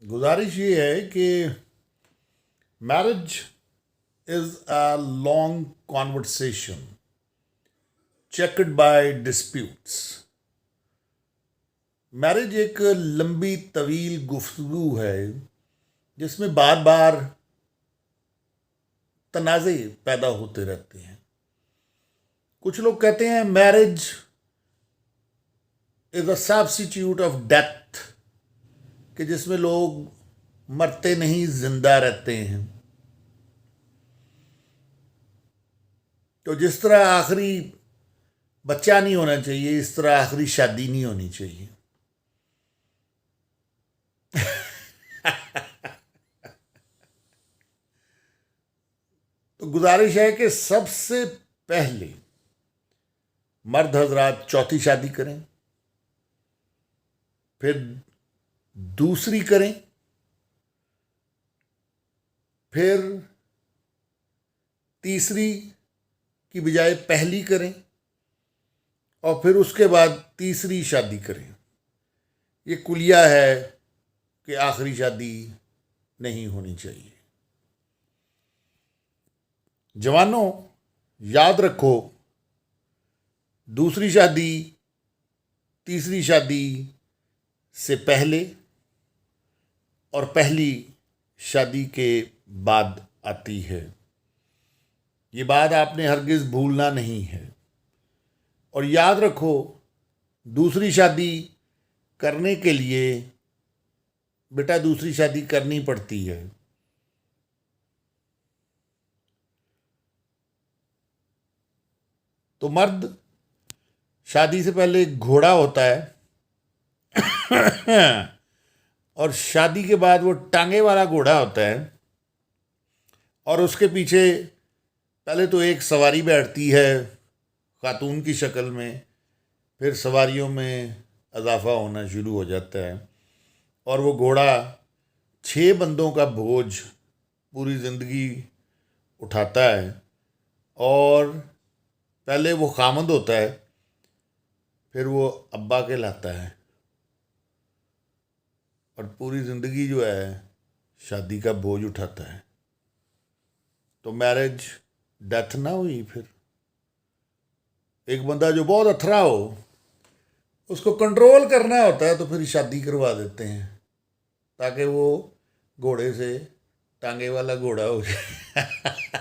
گزارش یہ ہے کہ marriage is a long conversation checked by disputes. Marriage ایک لمبی طویل گفتگو ہے جس میں بار بار تنازع پیدا ہوتے رہتے ہیں. کچھ لوگ کہتے ہیں marriage is a substitute of death, کہ جس میں لوگ مرتے نہیں زندہ رہتے ہیں. تو جس طرح آخری بچہ نہیں ہونا چاہیے، اس طرح آخری شادی نہیں ہونی چاہیے. تو گزارش ہے کہ سب سے پہلے مرد حضرات چوتھی شادی کریں، پھر دوسری کریں، پھر تیسری کی بجائے پہلی کریں، اور پھر اس کے بعد تیسری شادی کریں. یہ کلیہ ہے کہ آخری شادی نہیں ہونی چاہیے. جوانوں، یاد رکھو، دوسری شادی تیسری شادی سے پہلے اور پہلی شادی کے بعد آتی ہے. یہ بات آپ نے ہرگز بھولنا نہیں ہے. اور یاد رکھو، دوسری شادی کرنے کے لیے بیٹا دوسری شادی کرنی پڑتی ہے. تو مرد شادی سے پہلے ایک گھوڑا ہوتا ہے اور شادی کے بعد وہ ٹانگے والا گھوڑا ہوتا ہے، اور اس کے پیچھے پہلے تو ایک سواری بیٹھتی ہے خاتون کی شکل میں، پھر سواریوں میں اضافہ ہونا شروع ہو جاتا ہے، اور وہ گھوڑا 6 بندوں کا بوجھ پوری زندگی اٹھاتا ہے. اور پہلے وہ خامند ہوتا ہے، پھر وہ ابا کہلاتا ہے، اور پوری زندگی جو ہے شادی کا بوجھ اٹھاتا ہے. تو میرج ڈیتھ نہ ہوئی. پھر ایک بندہ جو بہت اتھرا ہو، اس کو کنٹرول کرنا ہوتا ہے، تو پھر شادی کروا دیتے ہیں تاکہ وہ گھوڑے سے ٹانگے والا گھوڑا ہو جائے.